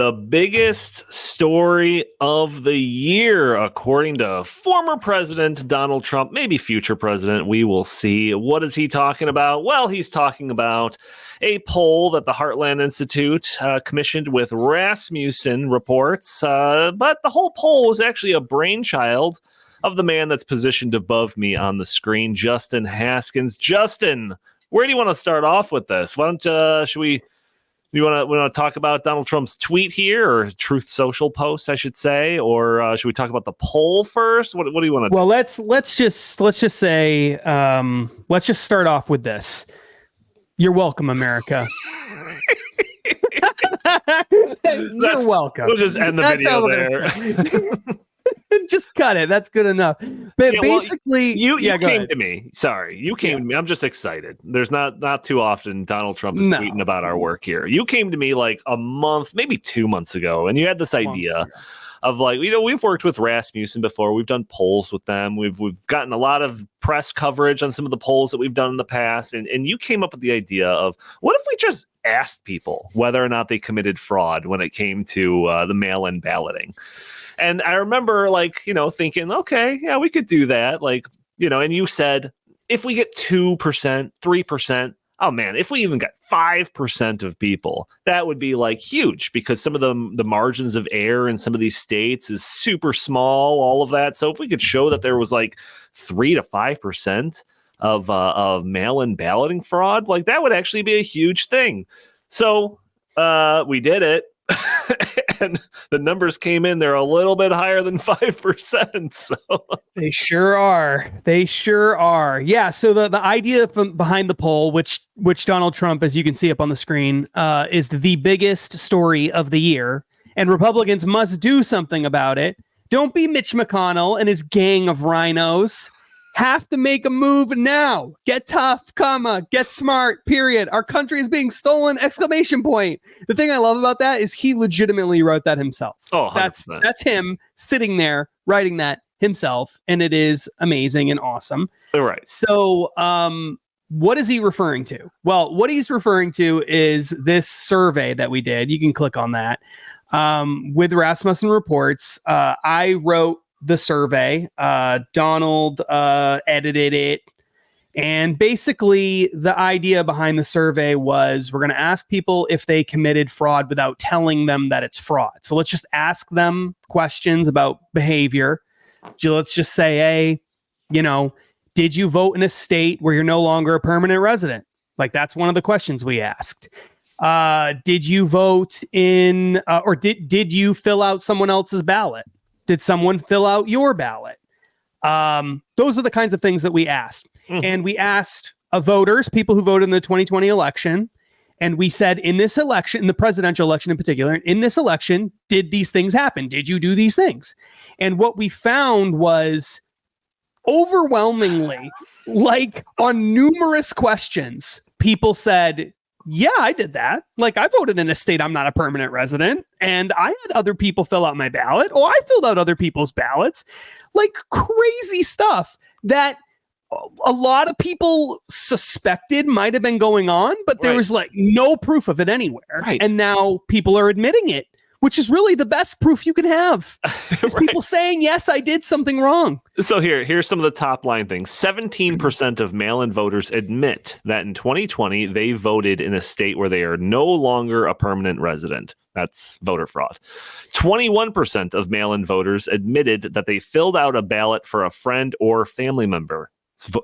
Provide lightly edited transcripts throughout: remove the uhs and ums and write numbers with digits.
The biggest story of the year, according to former President Donald Trump, maybe future president, we will see. What is he talking about? Well, he's talking about a poll that the Heartland Institute commissioned with Rasmussen reports. But the whole poll was actually a brainchild of the man that's positioned above me on the screen, Justin Haskins. Justin, where do you want to start off with this? Why don't we want to talk about Donald Trump's tweet here, or Truth Social post, I should say, or should we talk about the poll first? What do you want to? Well, let's just say let's just start off with this. You're welcome, America. You're welcome. We'll just end the video there. Just cut it. That's good enough. But basically, you came to me. Sorry, you came to me. I'm just excited. There's not too often Donald Trump is tweeting about our work here. You came to me like a month, maybe 2 months ago, and you had this idea of like, we've worked with Rasmussen before. We've done polls with them. We've gotten a lot of press coverage on some of the polls that we've done in the past. And you came up with the idea of, what if we just asked people whether or not they committed fraud when it came to the mail-in balloting? And I remember thinking, okay, yeah, we could do that. And you said, if we get 2%, 3%, oh man, if we even got 5% of people, that would be like huge, because some of the margins of error in some of these states is super small, all of that. So if we could show that there was like 3 to 5% of mail-in balloting fraud, like that would actually be a huge thing. So we did it. And the numbers came in, they're a little bit higher than 5%. So they sure are. Yeah. So the idea behind the poll, which Donald Trump, as you can see up on the screen, is the biggest story of the year, and Republicans must do something about it. Don't be Mitch McConnell and his gang of rhinos. Have to make a move now. Get tough, comma, get smart, period. Our country is being stolen, exclamation point. The thing I love about that is he legitimately wrote that himself. Oh, 100%. That's him sitting there writing that himself, and it is amazing and awesome. All right. So what is he referring to? Well, what he's referring to is this survey that we did. You can click on that. With Rasmussen Reports, I wrote the survey. Donald edited it. And basically the idea behind the survey was, we're going to ask people if they committed fraud without telling them that it's fraud. So let's just ask them questions about behavior. Let's just say, hey, did you vote in a state where you're no longer a permanent resident? Like, that's one of the questions we asked. Did you vote in, or did you fill out someone else's ballot? Did someone fill out your ballot? Those are the kinds of things that we asked. Mm-hmm. And we asked voters, people who voted in the 2020 election. And we said, in this election, in the presidential election in particular, in this election, did these things happen? Did you do these things? And what we found was, overwhelmingly, like on numerous questions, people said, yeah, I did that. Like, I voted in a state I'm not a permanent resident, and I had other people fill out my ballot, or I filled out other people's ballots. Like, crazy stuff that a lot of people suspected might have been going on, but there was like no proof of it anywhere. Right. And now people are admitting it, which is really the best proof you can have. Is people saying, yes, I did something wrong. So here's some of the top line things. 17% of mail-in voters admit that in 2020, they voted in a state where they are no longer a permanent resident. That's voter fraud. 21% of mail-in voters admitted that they filled out a ballot for a friend or family member.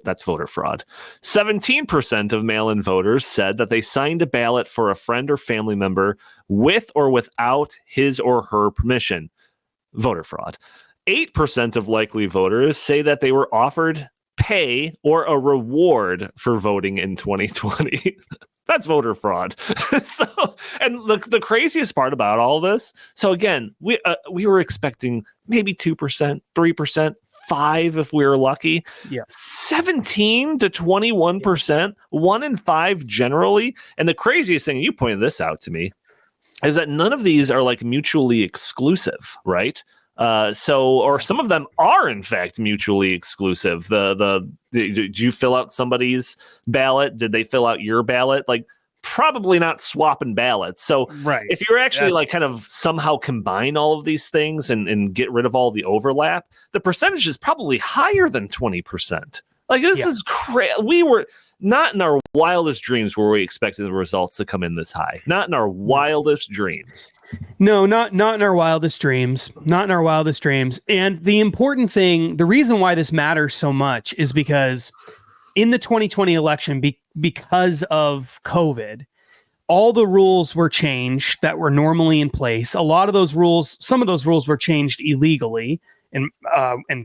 That's voter fraud. 17% of mail-in voters said that they signed a ballot for a friend or family member with or without his or her permission. Voter fraud. 8% of likely voters say that they were offered pay or a reward for voting in 2020. That's voter fraud. And the craziest part about all this, so again, we were expecting maybe 2%, 3%, 5% if we were lucky. Yeah. 17 to 21%, 1 in 5 generally. And the craziest thing, you pointed this out to me, is that none of these are like mutually exclusive, right? Or some of them are in fact mutually exclusive. Did you fill out somebody's ballot? Did they fill out your ballot? Like, probably not swapping ballots. So if you're actually like kind of somehow combine all of these things and get rid of all the overlap, the percentage is probably higher than 20%. Like, this is crazy. We were not in our wildest dreams were we expecting the results to come in this high. Not in our wildest dreams. No, not in our wildest dreams. Not in our wildest dreams. And the important thing, the reason why this matters so much is because in the 2020 election, because of COVID, all the rules were changed that were normally in place. A lot of those rules, some of those rules were changed illegally, and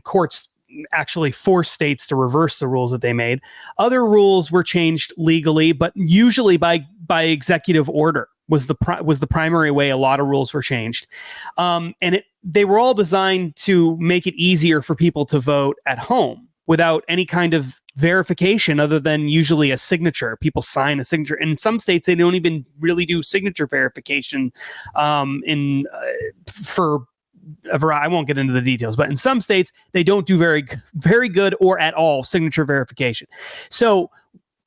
courts actually forced states to reverse the rules that they made. Other rules were changed legally, but usually by executive order was the primary way a lot of rules were changed. They were all designed to make it easier for people to vote at home without any kind of verification other than usually a signature. People sign a signature. In some states, they don't even really do signature verification for a variety. I won't get into the details, but in some states, they don't do very, very good or at all signature verification. So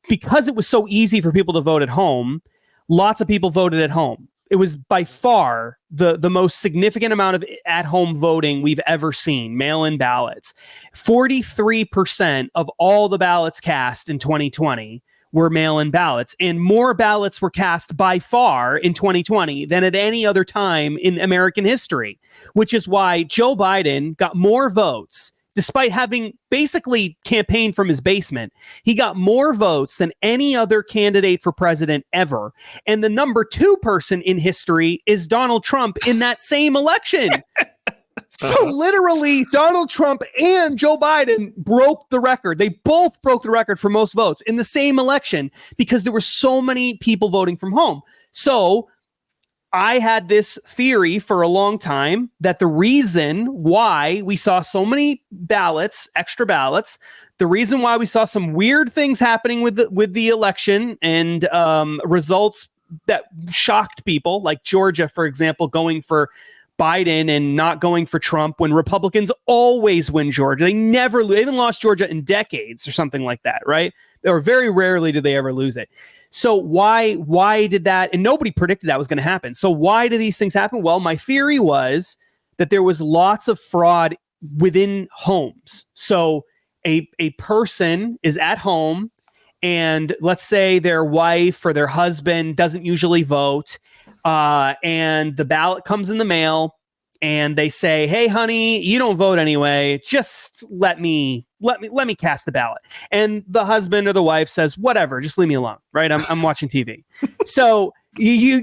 because it was so easy for people to vote at home, lots of people voted at home. It was by far the most significant amount of at-home voting we've ever seen, mail-in ballots. 43% of all the ballots cast in 2020 were mail-in ballots, and more ballots were cast by far in 2020 than at any other time in American history, which is why Joe Biden got more votes. Despite having basically campaigned from his basement, he got more votes than any other candidate for president ever. And the number 2 person in history is Donald Trump in that same election. So literally, Donald Trump and Joe Biden broke the record. They both broke the record for most votes in the same election because there were so many people voting from home. So I had this theory for a long time that the reason why we saw so many ballots, extra ballots, the reason why we saw some weird things happening with the election and results that shocked people, like Georgia, for example, going for Biden and not going for Trump when Republicans always win Georgia. They haven't lost Georgia in decades or something like that, right? Or very rarely do they ever lose it. So why did that? And nobody predicted that was going to happen. So why do these things happen? Well, my theory was that there was lots of fraud within homes. So a person is at home and let's say their wife or their husband doesn't usually vote, and the ballot comes in the mail and they say, "Hey, honey, you don't vote anyway. Just let me cast the ballot." And the husband or the wife says, "Whatever, just leave me alone." Right? I'm watching TV. So you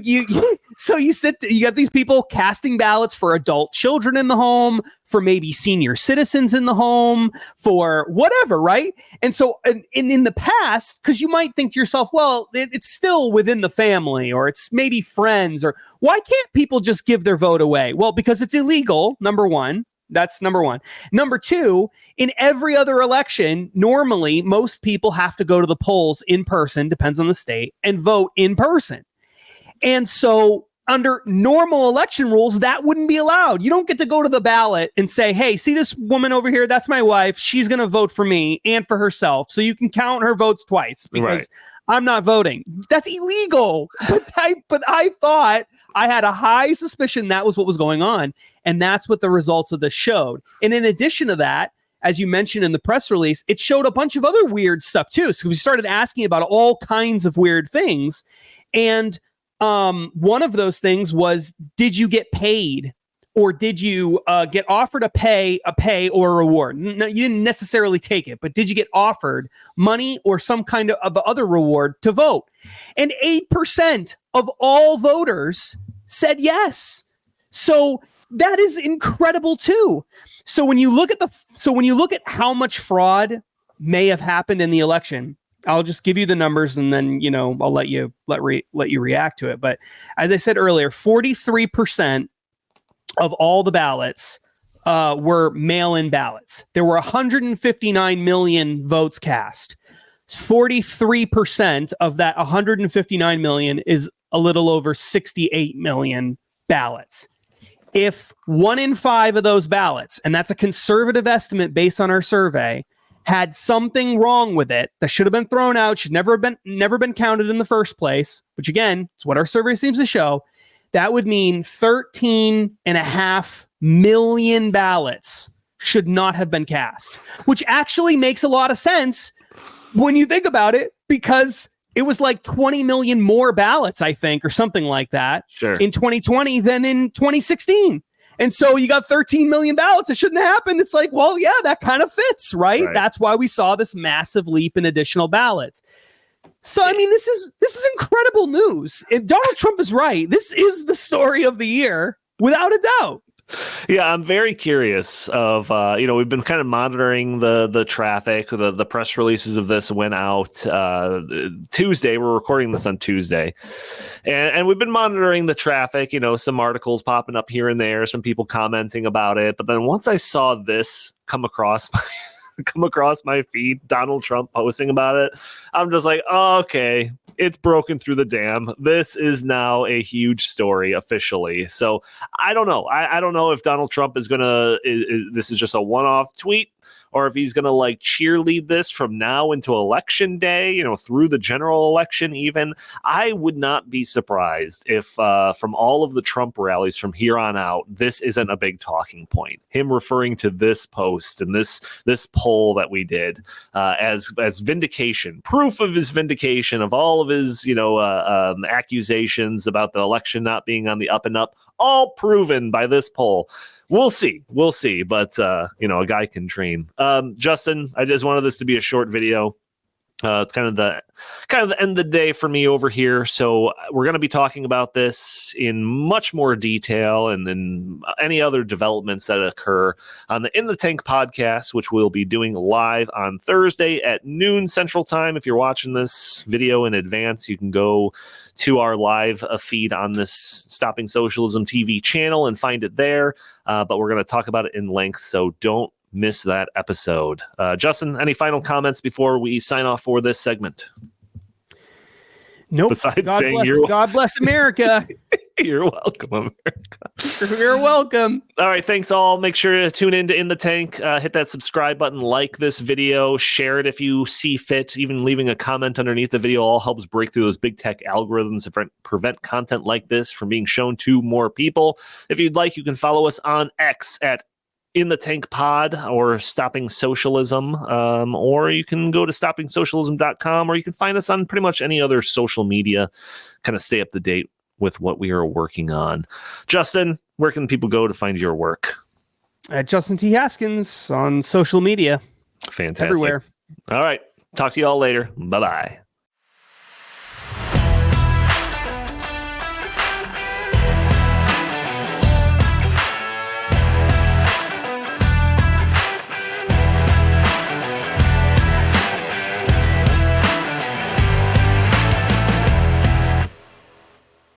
got these people casting ballots for adult children in the home, for maybe senior citizens in the home, for whatever, right? And so in the past, because you might think to yourself, well, it's still within the family, or it's maybe friends, or why can't people just give their vote away? Well, because it's illegal, number one. That's number one. Number two, in every other election, normally most people have to go to the polls in person, depends on the state, and vote in person. And so under normal election rules, that wouldn't be allowed. You don't get to go to the ballot and say, "Hey, see this woman over here? That's my wife. She's going to vote for me and for herself. So you can count her votes twice because I'm not voting." That's illegal. But I thought, I had a high suspicion that was what was going on. And that's what the results of this showed. And in addition to that, as you mentioned in the press release, it showed a bunch of other weird stuff too. So we started asking about all kinds of weird things. And one of those things was, did you get paid, or did you get offered a pay or a reward? No, you didn't necessarily take it, but did you get offered money or some kind of other reward to vote? And 8% of all voters said yes. So that is incredible too. So when you look at how much fraud may have happened in the election, I'll just give you the numbers and then, I'll let you react to it. But as I said earlier, 43% of all the ballots were mail-in ballots. There were 159 million votes cast. 43% of that 159 million is a little over 68 million ballots. If 1 in 5 of those ballots, and that's a conservative estimate based on our survey, had something wrong with it that should have been thrown out, should never have been counted in the first place, which again, it's what our survey seems to show, that would mean 13.5 million ballots should not have been cast, which actually makes a lot of sense when you think about it, because it was like 20 million more ballots, I think, or something like that in 2020 than in 2016. And so you got 13 million ballots. It shouldn't have happened. It's like, well, yeah, that kind of fits, right? That's why we saw this massive leap in additional ballots. So, I mean, this is incredible news. If Donald Trump is right, this is the story of the year, without a doubt. Yeah, I'm very curious of, we've been kind of monitoring the traffic. The press releases of this went out Tuesday. We're recording this on Tuesday. And we've been monitoring the traffic, some articles popping up here and there, some people commenting about it. But then once I saw this come across my feed, Donald Trump posting about it, I'm just like, oh, okay, it's broken through the dam. This is now a huge story officially. So I don't know. I don't know if Donald Trump is this is just a one-off tweet, or if he's going to like cheerlead this from now into election day, through the general election even. I would not be surprised if from all of the Trump rallies from here on out, this isn't a big talking point. Him referring to this post and this poll that we did as vindication, proof of his vindication of all of his, accusations about the election not being on the up and up, all proven by this poll. We'll see. But, a guy can dream. Justin, I just wanted this to be a short video. It's kind of the end of the day for me over here. So we're going to be talking about this in much more detail and then any other developments that occur on the In the Tank podcast, which we'll be doing live on Thursday at noon Central Time. If you're watching this video in advance, you can go to our live feed on this Stopping Socialism TV channel and find it there. But we're going to talk about it in length, so don't miss that episode. Justin, any final comments before we sign off for this segment? Nope. Besides God bless America. You're welcome, America. You're welcome. All right, thanks all. Make sure to tune in to In the Tank. Hit that subscribe button, like this video, share it if you see fit. Even leaving a comment underneath the video all helps break through those big tech algorithms and prevent content like this from being shown to more people. If you'd like, you can follow us on X at In the Tank Pod or Stopping Socialism, or you can go to stoppingsocialism.com, or you can find us on pretty much any other social media, kind of stay up to date with what we are working on. Justin, where can people go to find your work? At Justin T. Haskins on social media. Fantastic. Everywhere. All right. Talk to you all later. Bye-bye.